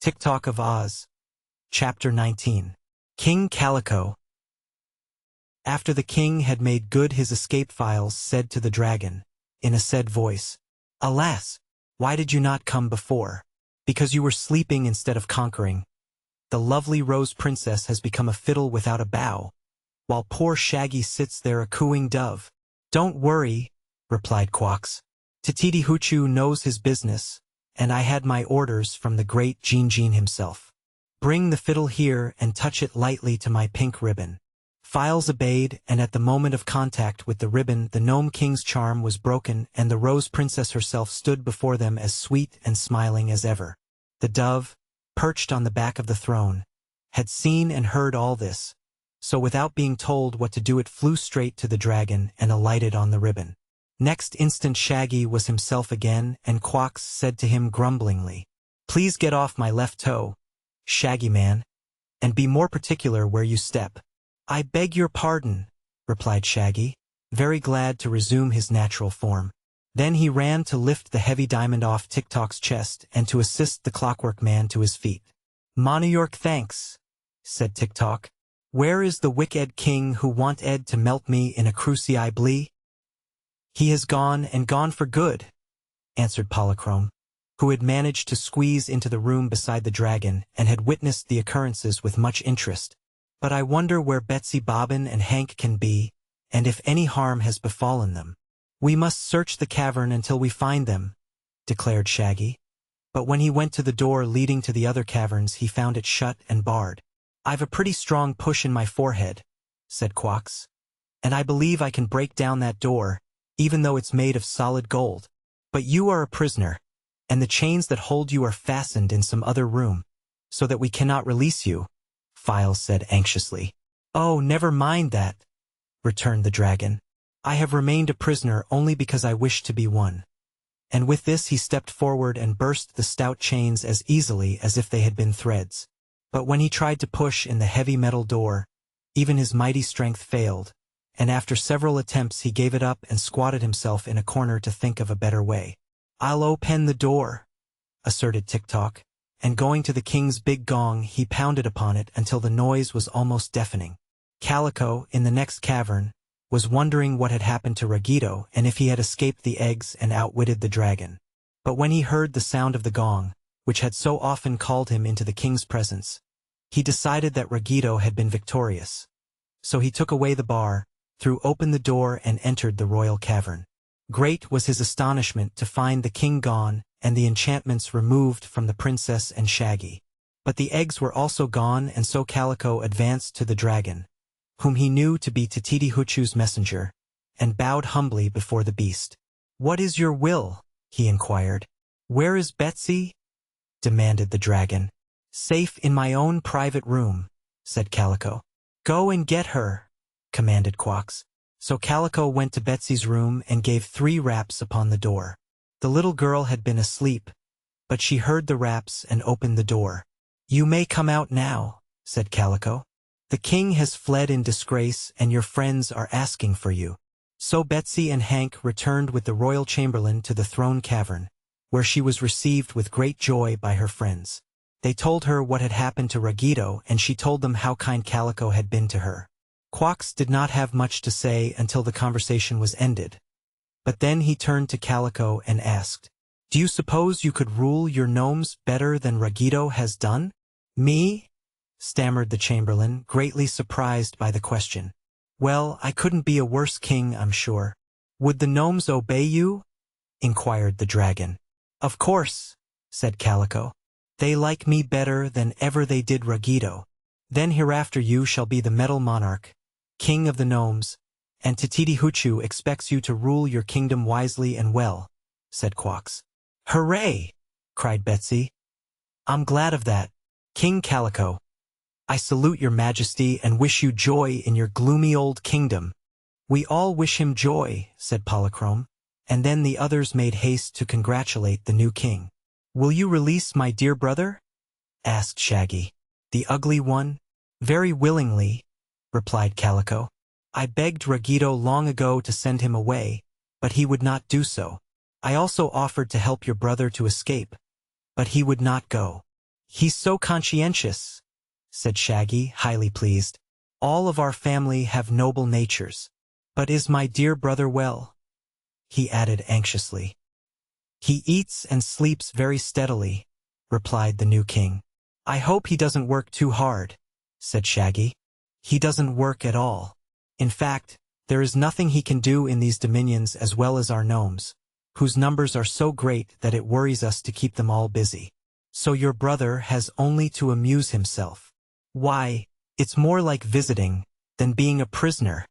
Tik Tok of Oz. Chapter 19. King Calico. After the king had made good his escape, Files said to the dragon, in a sad voice, "Alas, why did you not come before? Because you were sleeping instead of conquering. The lovely Rose Princess has become a fiddle without a bow, while poor Shaggy sits there a cooing dove." "Don't worry," replied Quox. "Tititi Hoochoo knows his business, and I had my orders from the great Jean himself. Bring the fiddle here and touch it lightly to my pink ribbon." Files obeyed, and at the moment of contact with the ribbon the Gnome King's charm was broken and the Rose Princess herself stood before them as sweet and smiling as ever. The dove, perched on the back of the throne, had seen and heard all this, so without being told what to do it flew straight to the dragon and alighted on the ribbon. Next instant Shaggy was himself again, and Quox said to him grumblingly, "Please get off my left toe, Shaggy man, and be more particular where you step." "I beg your pardon," replied Shaggy, very glad to resume his natural form. Then he ran to lift the heavy diamond off Tik Tok's chest and to assist the Clockwork Man to his feet. "Monoyork thanks," said Tik Tok. "Where is the wicked king who want Ed to melt me in a cruci blee?" "He has gone, and gone for good," answered Polychrome, who had managed to squeeze into the room beside the dragon and had witnessed the occurrences with much interest. "But I wonder where Betsy Bobbin and Hank can be, and if any harm has befallen them." "We must search the cavern until we find them," declared Shaggy. But when he went to the door leading to the other caverns he found it shut and barred. "I've a pretty strong push in my forehead," said Quox, "and I believe I can break down that door, even though it's made of solid gold. But you are a prisoner, and the chains that hold you are fastened in some other room, so that we cannot release you," Files said anxiously. "Oh, never mind that," returned the dragon. "I have remained a prisoner only because I wish to be one." And with this he stepped forward and burst the stout chains as easily as if they had been threads. But when he tried to push in the heavy metal door, even his mighty strength failed, and after several attempts he gave it up and squatted himself in a corner to think of a better way. "I'll open the door," asserted Tik Tok, and going to the king's big gong he pounded upon it until the noise was almost deafening. Calico, in the next cavern, was wondering what had happened to Ragito and if he had escaped the eggs and outwitted the dragon. But when he heard the sound of the gong, which had so often called him into the king's presence, he decided that Ragito had been victorious. So he took away the bar, threw open the door and entered the royal cavern. Great was his astonishment to find the king gone and the enchantments removed from the princess and Shaggy. But the eggs were also gone, and so Calico advanced to the dragon, whom he knew to be Tititi Hoochoo's messenger, and bowed humbly before the beast. "What is your will?" he inquired. "Where is Betsy?" demanded the dragon. "Safe in my own private room," said Calico. "Go and get her," commanded Quox. So Calico went to Betsy's room and gave 3 raps upon the door. The little girl had been asleep, but she heard the raps and opened the door. "You may come out now," said Calico. "The king has fled in disgrace and your friends are asking for you." So Betsy and Hank returned with the royal chamberlain to the throne cavern, where she was received with great joy by her friends. They told her what had happened to Ragito, and she told them how kind Calico had been to her. Quox did not have much to say until the conversation was ended. But then he turned to Calico and asked, "Do you suppose you could rule your gnomes better than Ragito has done?" "Me?" stammered the chamberlain, greatly surprised by the question. "Well, I couldn't be a worse king, I'm sure." "Would the gnomes obey you?" inquired the dragon. "Of course," said Calico. "They like me better than ever they did Ragito. Then hereafter you shall be the metal monarch, king of the gnomes, and Tititi Hoochoo expects you to rule your kingdom wisely and well," said Quox. "Hooray!" cried Betsy. "I'm glad of that, King Calico. I salute your majesty and wish you joy in your gloomy old kingdom." "We all wish him joy," said Polychrome, and then the others made haste to congratulate the new king. "Will you release my dear brother?" asked Shaggy. "The ugly one?" "Very willingly," replied Calico. "I begged Ragito long ago to send him away, but he would not do so. I also offered to help your brother to escape, but he would not go. "He's so conscientious," said Shaggy, highly pleased. "All of our family have noble natures. But is my dear brother well?" he added anxiously. "He eats and sleeps very steadily," replied the new king. "I hope he doesn't work too hard," said Shaggy. "He doesn't work at all. In fact, there is nothing he can do in these dominions as well as our gnomes, whose numbers are so great that it worries us to keep them all busy. So your brother has only to amuse himself." "Why, it's more like visiting than being a prisoner,"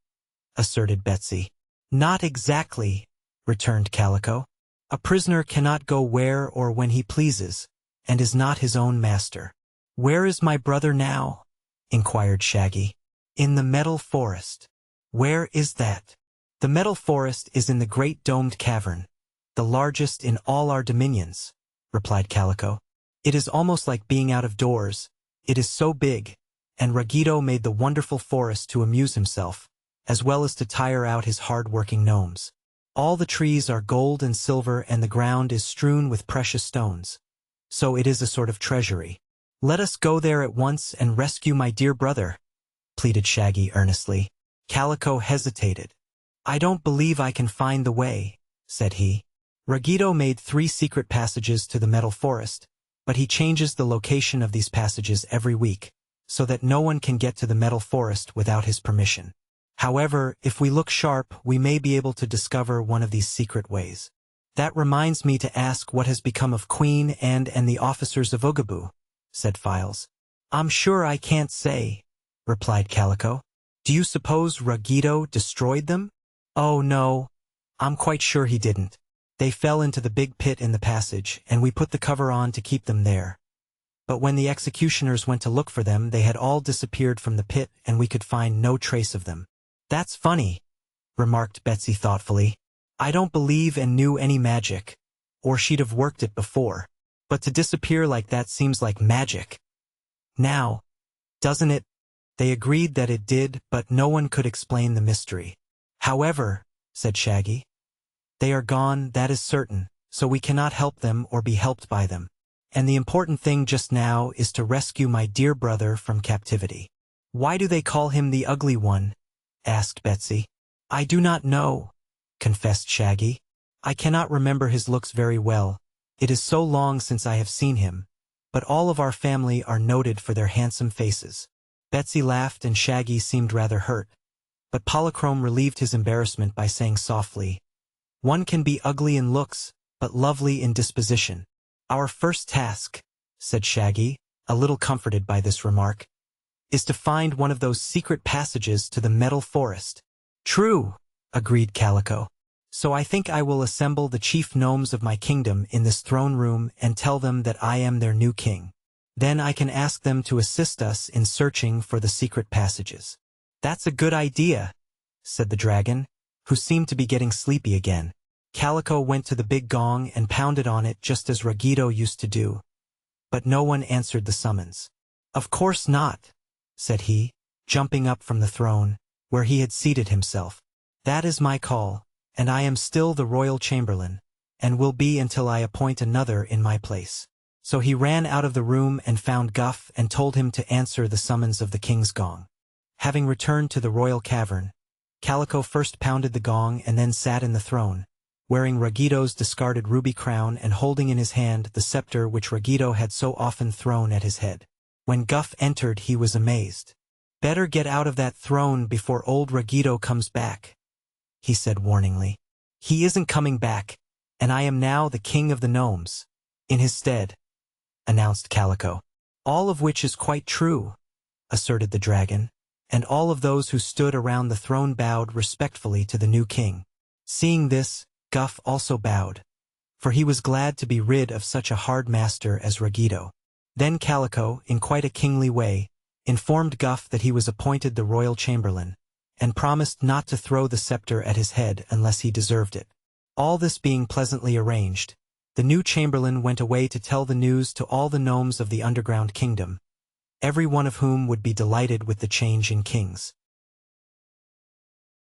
asserted Betsy. "Not exactly," returned Calico. "A prisoner cannot go where or when he pleases, and is not his own master." "Where is my brother now?" inquired Shaggy. "In the metal forest." "Where is that?" "The metal forest is in the great domed cavern, the largest in all our dominions," replied Calico. "It is almost like being out of doors. It is so big, and Rugito made the wonderful forest to amuse himself, as well as to tire out his hard-working gnomes. All the trees are gold and silver, and the ground is strewn with precious stones. So it is a sort of treasury. Let us go there at once and rescue my dear brother," pleaded Shaggy earnestly. Calico hesitated. "I don't believe I can find the way," said he. "Rugito made 3 secret passages to the metal forest, but he changes the location of these passages every week, so that no one can get to the metal forest without his permission. However, if we look sharp, we may be able to discover one of these secret ways. That reminds me to ask what has become of Queen and the officers of Oogaboo," said Files. "I'm sure I can't say," replied Calico. "Do you suppose Rugito destroyed them?" "Oh no, I'm quite sure he didn't. They fell into the big pit in the passage, and we put the cover on to keep them there. But when the executioners went to look for them, they had all disappeared from the pit, and we could find no trace of them." "That's funny," remarked Betsy thoughtfully. "I don't believe and knew any magic, or she'd have worked it before. But to disappear like that seems like magic. Now, doesn't it?" They agreed that it did, but no one could explain the mystery. "However," said Shaggy, "they are gone, that is certain, so we cannot help them or be helped by them. And the important thing just now is to rescue my dear brother from captivity." "Why do they call him the Ugly One?" asked Betsy. "I do not know," confessed Shaggy. "I cannot remember his looks very well. It is so long since I have seen him. But all of our family are noted for their handsome faces." Betsy laughed and Shaggy seemed rather hurt. But Polychrome relieved his embarrassment by saying softly, "One can be ugly in looks, but lovely in disposition." "Our first task," said Shaggy, a little comforted by this remark, "is to find one of those secret passages to the metal forest." "True," agreed Calico. "So I think I will assemble the chief gnomes of my kingdom in this throne room and tell them that I am their new king. Then I can ask them to assist us in searching for the secret passages." "That's a good idea," said the dragon, who seemed to be getting sleepy again. Calico went to the big gong and pounded on it just as Rugito used to do. But no one answered the summons. "Of course not," said he, jumping up from the throne, where he had seated himself. "That is my call, and I am still the royal chamberlain, and will be until I appoint another in my place." So he ran out of the room and found Guff and told him to answer the summons of the king's gong. Having returned to the royal cavern, Calico first pounded the gong and then sat in the throne, wearing Rugito's discarded ruby crown and holding in his hand the scepter which Rugito had so often thrown at his head. When Guff entered, he was amazed. "Better get out of that throne before old Rugito comes back," he said warningly. "He isn't coming back, and I am now the king of the gnomes, in his stead," announced Calico. "All of which is quite true," asserted the dragon, and all of those who stood around the throne bowed respectfully to the new king. Seeing this, Guff also bowed, for he was glad to be rid of such a hard master as Rugito. Then Calico, in quite a kingly way, informed Guff that he was appointed the royal chamberlain, and promised not to throw the scepter at his head unless he deserved it. All this being pleasantly arranged, the new chamberlain went away to tell the news to all the gnomes of the underground kingdom, every one of whom would be delighted with the change in kings.